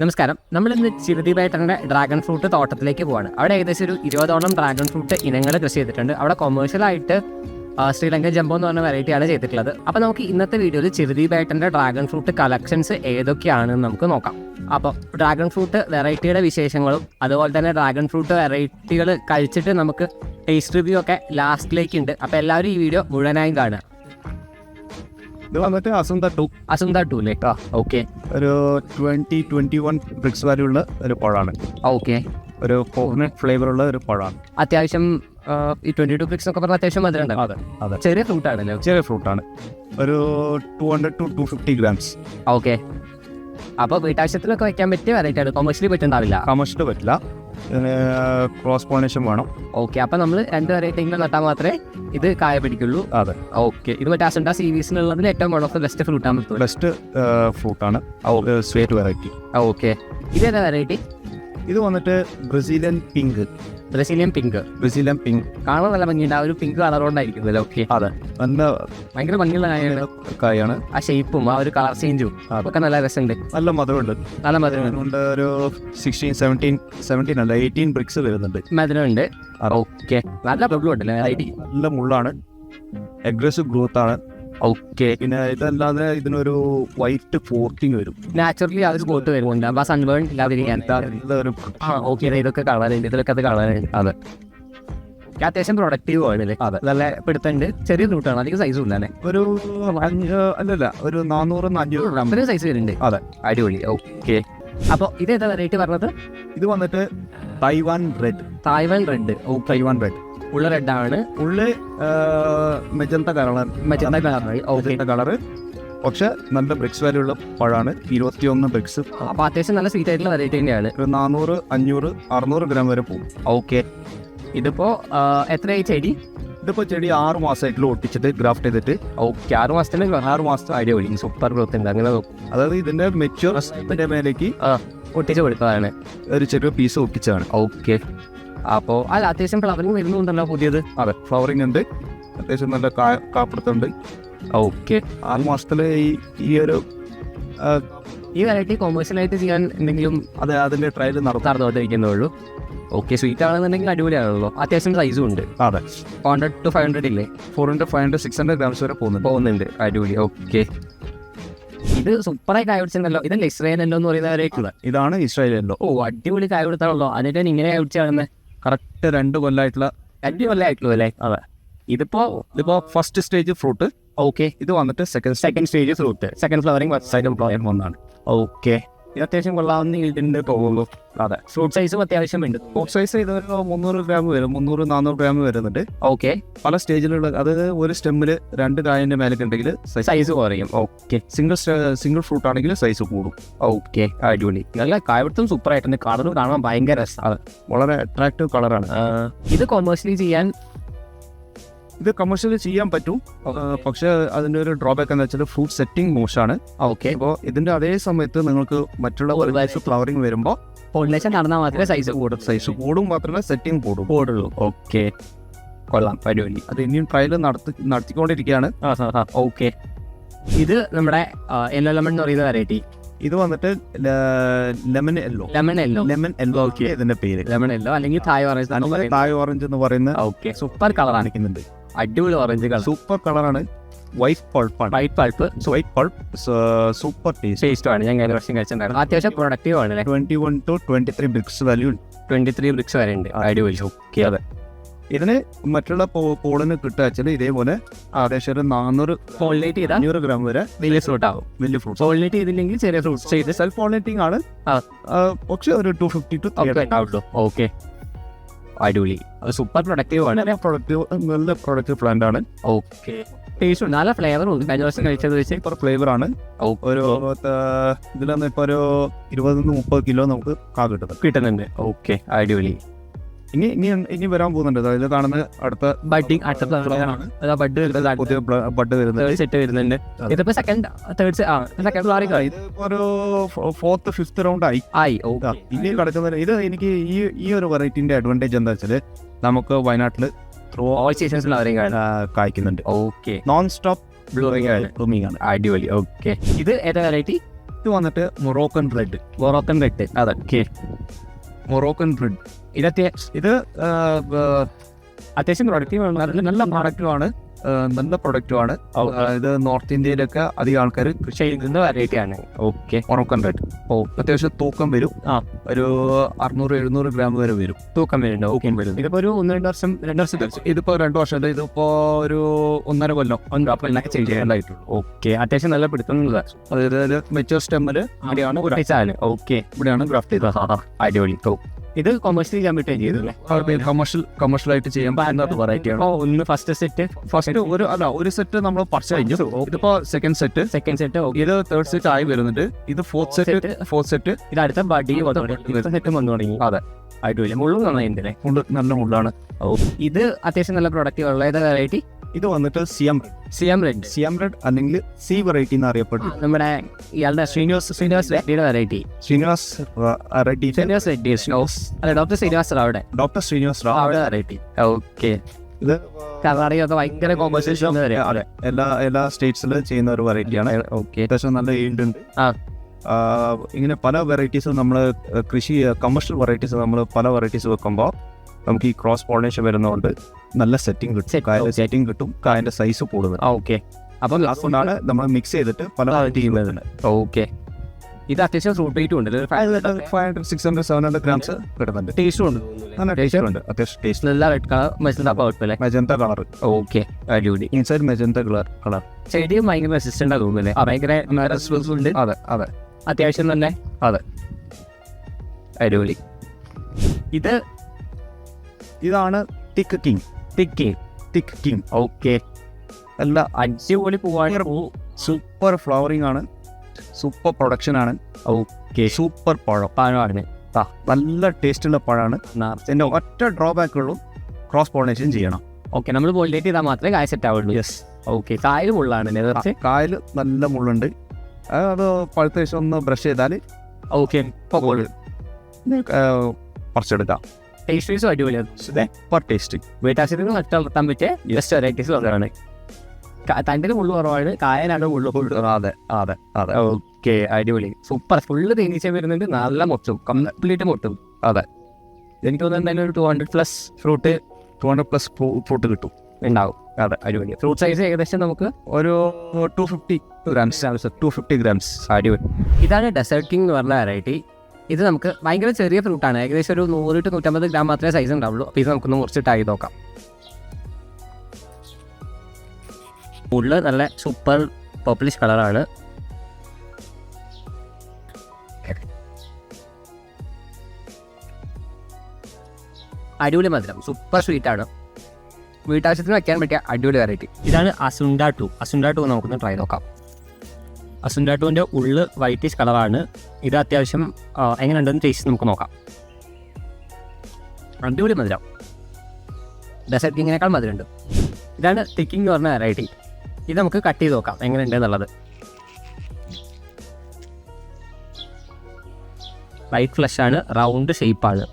നമസ്കാരം. നമ്മളിന്ന് ചിറുതിബേട്ടൻ്റെ dragon fruit തോട്ടത്തിലേക്ക് പോവാണ്. അവിടെ ഏകദേശം ഒരു 20ഓളം ഡ്രാഗൺ ഫ്രൂട്ട് ഇനങ്ങൾ കൃഷി ചെയ്തിട്ടുണ്ട്. അവിടെ കൊമേഴ്ഷ്യലായിട്ട് ശ്രീലങ്കൻ ജംബോ എന്ന് പറഞ്ഞ വെറൈറ്റിയാണ് ചെയ്തിട്ടുള്ളത്. അപ്പോൾ നമുക്ക് ഇന്നത്തെ വീഡിയോയിൽ ചിറുതിബേട്ടൻ്റെ ഡ്രാഗൺ ഫ്രൂട്ട് കളക്ഷൻസ് ഏതൊക്കെയാണെന്ന് നമുക്ക് നോക്കാം. അപ്പോൾ ഡ്രാഗൺ ഫ്രൂട്ട് വെറൈറ്റിയുടെ വിശേഷങ്ങളും അതുപോലെ തന്നെ ഡ്രാഗൺ ഫ്രൂട്ട് വെറൈറ്റികൾ കഴിച്ചിട്ട് നമുക്ക് ടേസ്റ്റ് റിവ്യൂ ഒക്കെ ലാസ്റ്റിലേക്ക് ഉണ്ട്. അപ്പോൾ എല്ലാവരും ഈ വീഡിയോ മുഴുവനായും കാണുക. ഇത് വന്നിട്ട് അസുന്ദ ടൂല്ലേ? ഓക്കെ. ഒരു 20-21 ബ്രിക്സ് വാല്യുള്ള ഒരു പഴമാണ്. ഓക്കെ. ഒരു കോക്കനട്ട് ഫ്ലേവർ ഉള്ള ഒരു പഴമാണ്. അത്യാവശ്യം ഈ 22 ബ്രിക്സ് ഒക്കെ പറഞ്ഞാൽ അത്യാവശ്യം മധുരം ഉണ്ട്. അതെ, ചെറിയ ഫ്രൂട്ട് ആണല്ലോ. ചെറിയ ഫ്രൂട്ടാണ്. ഒരു 200 to 250 grams. ഓക്കെ. അപ്പോൾ വീട്ടാവശ്യത്തിലൊക്കെ വയ്ക്കാൻ പറ്റിയ വെറൈറ്റി ആണ്. കൊമേഴ്ഷ്യലി പറ്റുണ്ടാവില്ല. കമേഴ്ഷ്യൽ പറ്റില്ല, ഇതിന് ക്രോസ് പോളിനേഷൻ വേണം. ഓക്കെ. അപ്പോൾ നമ്മൾ 2 വെറൈറ്റികളും നട്ടാൽ മാത്രമേ ഇത് കായ പിടിക്കുള്ളൂ. അതെ. ഓക്കെ. ഇത് മറ്റേ അസുണ്ട സീരീസിനുള്ളതിൽ ഏറ്റവും വൺ ഓഫ് ദ ബെസ്റ്റ് ഫ്രൂട്ടാണ്. ബെസ്റ്റ് ഫ്രൂട്ടാണ്, സ്വീറ്റ് വെറൈറ്റി. ഓക്കെ. ഇതേതാ വെറൈറ്റി? ഇത് വന്നിട്ട് ബ്രസീലിയൻ പിങ്ക്. ബ്രസീലിയൻ പിങ്ക് കാണാൻ നല്ല ഭംഗിയുണ്ട്. ആ ഒരു പിങ്ക് കളറുകൊണ്ടായിരിക്കും. ഓക്കെ. അതെ, നല്ല ഭയങ്കര ഭംഗിയുള്ള കായാണ്. ആ ഷേപ്പും ആ ഒരു കളർ ചേഞ്ചും അതൊക്കെ നല്ല രസമുണ്ട്. നല്ല മധുരമുണ്ട്. നല്ല മധുരം അതുകൊണ്ട് ഒരു 17 അല്ല 18 ബ്രിക്സ് വരുന്നുണ്ട്. മധുരമുണ്ട്. ഓക്കെ. നല്ല പ്രോബ്ലം ഉണ്ടല്ലേ? നല്ല മുള്ളാണ്, അഗ്രസീവ് ഗ്രോത്ത് ആണ്. ഓക്കെ. പിന്നെ ഇതല്ലാതെ ഇതിനൊരു വൈറ്റ് ഫോർക്കിങ് വരും. നാച്ചുറലി ആ ഒരു ഗ്രോത്ത് വരുന്നുണ്ട്. അപ്പോൾ സൺബേൺ ഇല്ലാതിരിക്കാൻ. ഓക്കെ. ഇതൊക്കെ കളറുണ്ട്, ഇതിലൊക്കെ അത് കളറുണ്ട്. അതെ, അത്യാവശ്യം പ്രൊഡക്റ്റീവ് ആണല്ലേ? അതെ, നല്ല പിടുത്തുണ്ട്. ചെറിയ ഫ്രൂട്ടാണ്, അധികം സൈസും ഇല്ല അല്ലേ? ഒരു ഒരു 400-500 ഗ്രാം അത്രയും സൈസ് വരുന്നുണ്ട്. അതെ, അടിപൊളി. ഓക്കെ. അപ്പോൾ ഇതേതാ വെറൈറ്റി പറഞ്ഞത്? ഇത് വന്നിട്ട് Taiwan red. Taiwan red. Taiwan red ഉള്ള റെഡാണ്. ഉള്ള് മെജന്ത കളർ. കളറ് പക്ഷെ നല്ല ബ്രിക്സ് വാല്യൂ ഉള്ള പഴമാണ്. 21 ബ്രിക്സ്. അപ്പോൾ അത്യാവശ്യം നല്ല സ്വീറ്റ് ആയിട്ടുള്ള വെറൈറ്റി തന്നെയാണ്. ഒരു 400, 500, 600 ഗ്രാം വരെ പോകും. ഓക്കെ. ഇതിപ്പോൾ എത്രയായി ചെടി? ഇതിപ്പോൾ ചെടി 6 മാസമായിട്ടുള്ള ഒട്ടിച്ചിട്ട് ഗ്രാഫ്റ്റ് ചെയ്തിട്ട്. ഓക്കെ. 6 മാസത്തിന് 6 മാസത്തെ അടിപൊളി സൂപ്പർ ഗ്രോത്ത് ഉണ്ട്. അങ്ങനെ അതായത് ഇതിന്റെ മെച്യൂർ മേലേക്ക് ഒട്ടിച്ച് കൊടുത്തതാണ്. ഒരു ചെറിയ പീസ് ഒട്ടിച്ചതാണ്. ഓക്കെ. അപ്പോൾ അല്ല അത്യാവശ്യം ഫ്ലവറിങ് വരുന്നുണ്ടല്ലോ പുതിയത്. അതെ, ഫ്ലവറിങ് ഉണ്ട്, അത്യാവശ്യം നല്ല കാപ്പിടുത്തുണ്ട്. ഓക്കെ. 6 മാസത്തിൽ ഈ ഒരു ഈ വെറൈറ്റി കൊമേഴ്ഷ്യലായിട്ട് ചെയ്യാൻ എന്തെങ്കിലും അതെ അതിന്റെ ട്രയൽ നടന്നുകൊണ്ടിരിക്കുന്നുള്ളൂ. ഓക്കെ. സ്വീറ്റ് ആണെന്നുണ്ടെങ്കിൽ അടിപൊളിയാണല്ലോ. അത്യാവശ്യം സൈസും ഉണ്ട്. അതെ, 400 to 500 ഇല്ലേ? 400, 500, 600 ഗ്രാംസ് വരെ പോകുന്നുണ്ട്. അടിപൊളി. ഓക്കെ. ഇത് സൂപ്പറായി കായ പിടിച്ചിട്ടുണ്ടല്ലോ. ഇതല്ലേ ഇസ്രായേലല്ലോ എന്ന് പറയുന്ന വെറൈറ്റി? ഇതാണ് ഇസ്രായേലല്ലോ. ഓ, അടിപൊളി കായ കൊടുത്താണല്ലോ. അതിനാണ് ഇങ്ങനെ കായ പിടിച്ചാകുന്നത്. കറക്റ്റ് 2 കൊല്ലമായിട്ടുള്ള 2 കൊല്ലമായിട്ടുള്ളൂ അല്ലേ? അതെ. ഇതിപ്പോ ഫസ്റ്റ് സ്റ്റേജ് ഫ്രൂട്ട്. ഓക്കെ. ഇത് വന്നിട്ട് second stage fruit. Second flowering ഒന്നാണ്. ഓക്കെ. ഇത് അത്യാവശ്യം കൊള്ളാവുന്ന ഈൽഡിന്റെ പോകുള്ളൂ. അതെ, ഫ്രൂട്ട് സൈസും അത്യാവശ്യം ഉണ്ട്. ഫ്രൂട്ട് സൈസ് ഇതൊരു 300 ഗ്രാം വരും. 300-400 ഗ്രാം വരുന്നുണ്ട്. ഓക്കെ. പല സ്റ്റേജിലുള്ള, അതായത് ഒരു സ്റ്റെമ്മിൽ 2 കായന്റെ മേലേക്ക് ഉണ്ടെങ്കിൽ സൈസ് കുറയും. ഓക്കെ. സിംഗിൾ ഫ്രൂട്ട് ആണെങ്കിൽ സൈസ് കൂടും. ഓക്കെ. അടിപൊളി. നല്ല കായപിടുത്തം സൂപ്പർ ആയിട്ടുണ്ട്. കളർ കാണാൻ ഭയങ്കര രസമാണ്. വളരെ അട്രാക്റ്റീവ് കളറാണ്. ഇത് കൊമേഴ്ഷ്യലി ചെയ്യാൻ ഇത് കമേഴ്ഷ്യലി ചെയ്യാൻ പറ്റും. പക്ഷെ അതിൻ്റെ ഒരു ഡ്രോബാക്ക് എന്ന് വെച്ചാൽ ഫ്രൂട്ട് സെറ്റിംഗ് മോശമാണ്. ഓക്കെ. അപ്പോൾ ഇതിൻ്റെ അതേ സമയത്ത് നിങ്ങൾക്ക് മറ്റുള്ള ഫ്ലവറിങ് വരുമ്പോൾ പോളിനേഷൻ നടന്നാൽ മാത്രമേ സൈസ് കൂടും മാത്രമേ സെറ്റിംഗ് കൂടുള്ളൂ. ഓക്കെ. കൊള്ളാം. അടിപൊളി. അത് ഇനിയും ട്രയൽ നടത്തിക്കൊണ്ടിരിക്കുകയാണ്. ഓക്കെ. ഇത് നമ്മുടെ യെല്ലോ ലെമൺ എന്ന് പറയുന്ന വെറൈറ്റി. ഇത് വന്നിട്ട് ലെമൺ യെല്ലോ. ഓക്കെ. ഇതിന്റെ പേര് ലെമൺ യെല്ലോ അല്ലെങ്കിൽ തായ് ഓറഞ്ച് എന്ന് പറയുന്ന. ഓക്കെ. സൂപ്പർ കളർ കാണിക്കുന്നുണ്ട്. അടിപൊളി ഓറഞ്ച് കളർ. സൂപ്പർ കളറാണ്. വൈറ്റ് പൾപ്പ് സൂപ്പർ ടേസ്റ്റ് ആണ്. ഞാൻ കഴിഞ്ഞ വർഷം കഴിച്ചിട്ടുണ്ടായിരുന്നു. അത്യാവശ്യം പ്രൊഡക്റ്റീവ് ആണ്. 21 to 23 ബ്രിക്സ് വാല്യൂ. 23 ബ്രിക്സ് വരെ ഉണ്ട്. അടിപൊളി. ഓക്കെ. അതെ. ഇതിന് മറ്റുള്ള പോളിന് കിട്ടുക ഇതേപോലെ ഏകദേശം ഒരു 400-500 ഗ്രാം വരെ വലിയ ഫ്രൂട്ട് ആവും. വലിയ ഫ്രൂട്ട്. പോളിനേറ്റ് ചെയ്തില്ലെങ്കിൽ ചെറിയ ഫ്രൂട്ട്സ് ചെയ്ത് സെൽഫ് പോളിനേറ്റിംഗ് ആണ്. പക്ഷെ ഒരു 250 to 300. ഓക്കെ. അടിപൊളി. അത് സൂപ്പർ പ്രൊഡക്റ്റീവ് ആണ്. നല്ല പ്രൊഡക്റ്റീവ് പ്ലാന്റ് ആണ്. ഓക്കെ. ടേസ്റ്റ് നല്ല ഫ്ലേവറും ഉണ്ട്. കഴിഞ്ഞ ദിവസം കഴിച്ചത് വെച്ച് സൂപ്പർ ഫ്ലേവർ ആണ്. ഒരു ഇതിലൊന്നും ഇപ്പൊ ഒരു 20-30 കിലോ നമുക്ക് കിട്ടുന്നുണ്ട്. ഓക്കെ. അടിപൊളി. ഇനി വരാൻ പോകുന്നുണ്ട്. അതിൽ കാണുന്ന അടുത്ത ബഡ് പുതിയ ബഡ് വരുന്നത് സെറ്റ് വരുന്നുണ്ട്. ഇതിപ്പോ സെക്കൻഡ് ഇത് ഒരു 4th 5th റൗണ്ട് ആയി. ഇനി കിടക്കുന്ന ഇത് എനിക്ക് ഈ ഒരു വെറൈറ്റിന്റെ അഡ്വാൻറ്റേജ് എന്താ വെച്ചാല് നമുക്ക് വയനാട്ടില് കായ്ക്കുന്നുണ്ട്. ഓക്കെ. നോൺ സ്റ്റോപ്പ് ബ്ലൂമിംഗ് ആണ്. അടിപൊളി. ഓക്കെ. ഇത് ഏതാ വെറൈറ്റി? ഇത് വന്നിട്ട് മൊറോക്കൻ റെഡ്. അതെ, ഓക്കെ. മൊറോക്കൻ റെഡ് ഇത് അത്യാവശ്യം പ്രൊഡക്റ്റീവ് നല്ല പ്രൊഡക്റ്റുമാണ്. ഇത് നോർത്ത് ഇന്ത്യയിലൊക്കെ അധികം ആൾക്കാർ കൃഷി ചെയ്യുന്ന വെറൈറ്റിയാണ്. ഓക്കെ. മൊറോക്കൻ റെഡ് അത്യാവശ്യം തൂക്കം വരും. ഒരു 600-700 ഗ്രാം വരെ വരും തൂക്കം വരുന്നുണ്ട്. ഇതിപ്പോ ഒരു 1-2 വർഷം 2 വർഷം ഇതിപ്പോ 2 വർഷം ഇതിപ്പോ ഒരു 1.5 കൊല്ലം ചെയ്യാനായിട്ടുള്ളൂ. ഓക്കെ. അത്യാവശ്യം നല്ല പിടുത്തുന്നത്. അതായത് മെച്ചൂർ സ്റ്റെമ്മില് ഓക്കെ. ഇവിടെയാണ് ഗ്രാഫ്റ്റ് ചെയ്തത്. അടിപൊളി. ഇത് കൊമേഴ്ഷ്യലി ചെയ്യാൻ പറ്റുകയും ചെയ്തല്ലേ? കമേഴ്ഷ്യലായിട്ട് ചെയ്യാൻ പറ്റുന്ന വെറൈറ്റിയാണ്. ഒന്ന് ഫസ്റ്റ് ഒരു സെറ്റ് നമ്മൾ പറിച്ചു കഴിഞ്ഞു. ഇതിപ്പോ സെക്കൻഡ് സെറ്റ്. ഇത് തേർഡ് സെറ്റ് ആയി വരുന്നുണ്ട്. ഇത് ഫോർത്ത് സെറ്റ്. ഇത് അടുത്ത ബഡി സെറ്റ് വന്നു തുടങ്ങി. അതെ, അടിപൊളി. മുള്ളും നന്നായിട്ടുണ്ട്. നല്ല മുള്ളാണ്. ഇത് അത്യാവശ്യം നല്ല പ്രൊഡക്റ്റീവ് ഉള്ള ഏതാ വെറൈറ്റി? ഇത് വന്നിട്ട് സിയം റെഡ് അല്ലെങ്കിൽ സി വെറൈറ്റി എന്ന് അറിയപ്പെടുന്നു. നമ്മുടെ ഇയാളുടെ ശ്രീനിവാസ് റെഡ്ഡിയുടെ വെറൈറ്റി. ശ്രീനിവാസ് റെഡ്ഡി അല്ല, ഡോക്ടർ ശ്രീനിവാസ് റാവുടെ വെറൈറ്റി. ഓക്കെ. ഇത് കർണാടകയൊക്കെ ഭയങ്കര കോമ്പൻസേഷൻ. എല്ലാ സ്റ്റേറ്റ്സിലും ചെയ്യുന്ന ഒരു വെറൈറ്റിയാണ്. ഓക്കെ. അത്യാവശ്യം നല്ല ഈൽഡ് ഉണ്ട്. ഇങ്ങനെ പല വെറൈറ്റീസ് നമ്മൾ കമേഴ്ഷ്യൽ വെറൈറ്റീസ് നമ്മൾ പല വെറൈറ്റീസ് വെക്കുമ്പോൾ നമുക്ക് ഈ ക്രോസ് പോളിനേഷൻ വരുന്നതുകൊണ്ട് നല്ല സെറ്റിംഗ് കിട്ടും. കായന്റെ സൈസ് കൂടുതൽ. ഓക്കെ. അപ്പം അതുകൊണ്ടാണ് നമ്മൾ മിക്സ് ചെയ്തിട്ട് പല ചെയ്യുന്നത്. ഓക്കെ. ഇത് അത്യാവശ്യം ഫ്രൂട്ട് റേറ്റും ഉണ്ട്. 500-600-700 ഗ്രാംസ് കിട്ടുന്നുണ്ട്. ടേസ്റ്റും ഉണ്ട്. അത്യാവശ്യം ടേസ്റ്റ്. നല്ല red colour magenta colour. Okay. അടിപൊളി. Inside magenta colour. ചെടിയും ഭയങ്കര റെസിസ്റ്റന്റ് തോന്നുന്നില്ലേ? ഭയങ്കര ഉണ്ട്. അതെ. അത്യാവശ്യം തന്നെ. അതെ, അടിപൊളി. ഇതാണ് തിക്ക് കിങ്. ഓക്കെ. എല്ലാ അടിപൊളി പൂവാണ്. സൂപ്പർ ഫ്ലവറിംഗ് ആണ്. സൂപ്പർ പ്രൊഡക്ഷൻ ആണ്. ഓക്കെ. സൂപ്പർ പഴമാണ്. നല്ല ടേസ്റ്റുള്ള പഴമാണ്. ഇതിന്റെ ഒറ്റ ഡ്രോബാക്ക് ഉള്ളൂ, ക്രോസ് പോളിനേഷൻ ചെയ്യണം. ഓക്കെ. നമ്മൾ പോളിനേറ്റ് ചെയ്താൽ മാത്രമേ കായ സെറ്റ് ആവുള്ളൂ. യെസ്. ഓക്കെ. കായൽ മുള്ളാണ്. കായൽ നല്ല മുള്ളുണ്ട്. അത് പഴുത്ത ശേഷം ഒന്ന് ബ്രഷ് ചെയ്താൽ ഓക്കെ പറിച്ചെടുക്കാം. ടേസ്റ്റ് വൈസും അടിപൊളിയാണ്. Super taste. വീട്ടാശത്തിന് നഷ്ടപ്പെടുത്താൻ പറ്റിയ ബെസ്റ്റ് വെറൈറ്റീസ് വന്നതാണ്. തണ്ടിന് മുള്ളു കുറവാണ്, കായനാണ് മുള്ളു. അതെ. ഓക്കെ. അടിപൊളി. സൂപ്പർ. ഫുള്ള് തേനീച്ച വരുന്നുണ്ട്. നല്ല മൊട്ടും, കംപ്ലീറ്റ് മൊട്ടും. അതെ. എനിക്ക് തോന്നുന്നു എന്തായാലും ഒരു 200+ ഫ്രൂട്ട് 200+ ഫ്രൂട്ട് കിട്ടും ഉണ്ടാവും. അതെ, അടിപൊളി. ഫ്രൂട്ട് സൈസ് ഏകദേശം നമുക്ക് ഒരു 250 ഗ്രാംസ്. അടിപൊളി. ഇതാണ് ഡെസേർട്ട് കിങ് എന്ന് പറഞ്ഞ വെറൈറ്റി. ഇത് നമുക്ക് ഭയങ്കര ചെറിയ ഫ്രൂട്ടാണ്. ഏകദേശം ഒരു 100-150 ഗ്രാം മാത്രമേ സൈസ് ഉണ്ടാവുള്ളൂ. അപ്പോൾ ഇത് നമുക്കൊന്ന് മുറിച്ചിട്ട് ആയി നോക്കാം. ഉള്ളിൽ നല്ല സൂപ്പർ പർപ്പിളിഷ് കളറാണ്. അടിപൊളി മധുരം. സൂപ്പർ സ്വീറ്റ് ആണ്. വീട്ടാവശ്യത്തിന് വയ്ക്കാൻ പറ്റിയ അടിപൊളി വെറൈറ്റി. ഇതാണ് അസുണ്ട ടു നമുക്കൊന്ന് ട്രൈ നോക്കാം. അസുണ്ട ടുവിൻ്റെ ഉള്ള് വൈറ്റിഷ് കളറാണ്. ഇത് അത്യാവശ്യം എങ്ങനെയുണ്ടെന്ന് ടേസ്റ്റ് നമുക്ക് നോക്കാം. അടിപൊളി മധുരം. ഡെസേർട്ട് കിങ്ങിനേക്കാൾ മധുരമുണ്ട്. ഇതാണ് തിക്കിങ് എന്ന് പറഞ്ഞ വെറൈറ്റി. ഇത് നമുക്ക് കട്ട് ചെയ്ത് നോക്കാം എങ്ങനെയുണ്ട് എന്നുള്ളത്. വൈറ്റ് ഫ്ലഷ് ആണ്, റൗണ്ട് ഷേപ്പാണ്.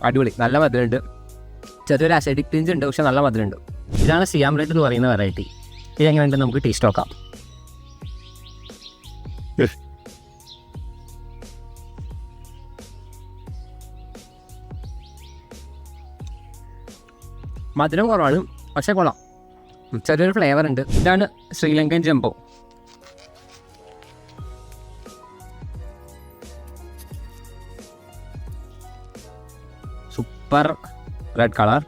അടിപൊളി. നല്ല മധുരമുണ്ട്. ചെറിയൊരു അസിഡിക് ടേഞ്ച് ഉണ്ട്, പക്ഷെ നല്ല മധുരമുണ്ട്. ഇതാണ് സിയാം റെഡ് എന്ന് പറയുന്ന വെറൈറ്റി. ഇത് എങ്ങനെയുണ്ട് നമുക്ക് ടേസ്റ്റ് നോക്കാം. മധുരം കുറവാണ്, പക്ഷെ കൊള്ളാം. ചെറിയൊരു ഫ്ലേവർ ഉണ്ട്. ഇതാണ് Sri Lankan jumbo. Super red colour.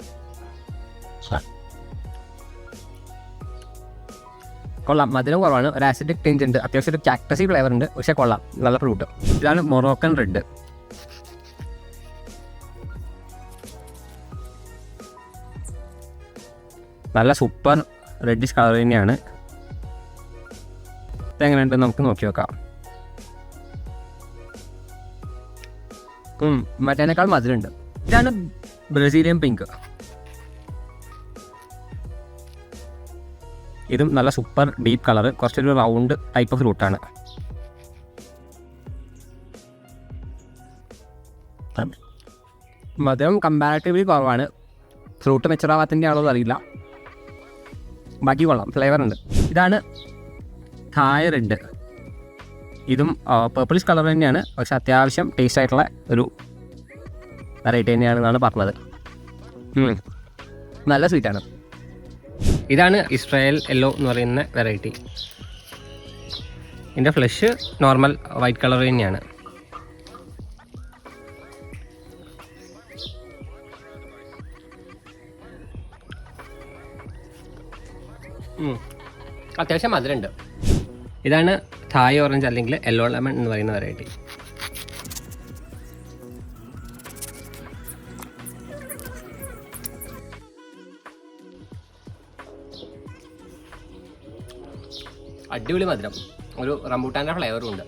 കൊള്ളാം. മധുരം കുറവാണ്, ഒരു ആസിഡിക് ടേഞ്ച് ഉണ്ട്, അത്യാവശ്യം ഒരു കാക്ടസി ഫ്ലേവർ ഉണ്ട്, പക്ഷെ കൊള്ളാം. നല്ല ഫ്രൂട്ട്. ഇതാണ് മൊറോക്കൻ റെഡ്. നല്ല സൂപ്പർ റെഡിഷ് കളർ തന്നെയാണ്. ഇതെങ്ങനെയുണ്ട് നമുക്ക് നോക്കി നോക്കാം. മറ്റേനേക്കാൾ മധുരമുണ്ട്. ഇതാണ് ബ്രസീലിയൻ പിങ്ക്. ഇതും നല്ല സൂപ്പർ ഡീപ്പ് കളർ, കുറച്ചൊരു റൗണ്ട് ടൈപ്പ് ഓഫ് ഫ്രൂട്ടാണ്. മധുരം കമ്പാരിറ്റീവ്ലി കുറവാണ്, ഫ്രൂട്ട് മെച്ചറാവാത്തിൻ്റെ ആണോ അറിയില്ല, ബാക്കി കൊള്ളാം, ഫ്ലേവർ ഉണ്ട്. ഇതാണ് തായ് റെഡ്. ഇതും പേർപ്പിളിഷ് കളർ തന്നെയാണ്, പക്ഷെ അത്യാവശ്യം ടേസ്റ്റ് ആയിട്ടുള്ള ഒരു വെറൈറ്റി തന്നെയാണെന്നാണ് പറഞ്ഞത്. നല്ല സ്വീറ്റാണ്. ഇതാണ് ഇസ്രായേൽ യെല്ലോ എന്ന് പറയുന്ന വെറൈറ്റി. ഇതിൻ്റെ ഫ്ലഷ് നോർമൽ വൈറ്റ് കളർ തന്നെയാണ്. അത്യാവശ്യം മധുരമുണ്ട്. ഇതാണ് തായ് ഓറഞ്ച് അല്ലെങ്കിൽ യെല്ലോ ലെമൺ എന്ന് പറയുന്ന വെറൈറ്റി. അടിപൊളി മധുരം, ഒരു റംബൂട്ടാൻ്റെ ഫ്ലേവറും ഉണ്ട്.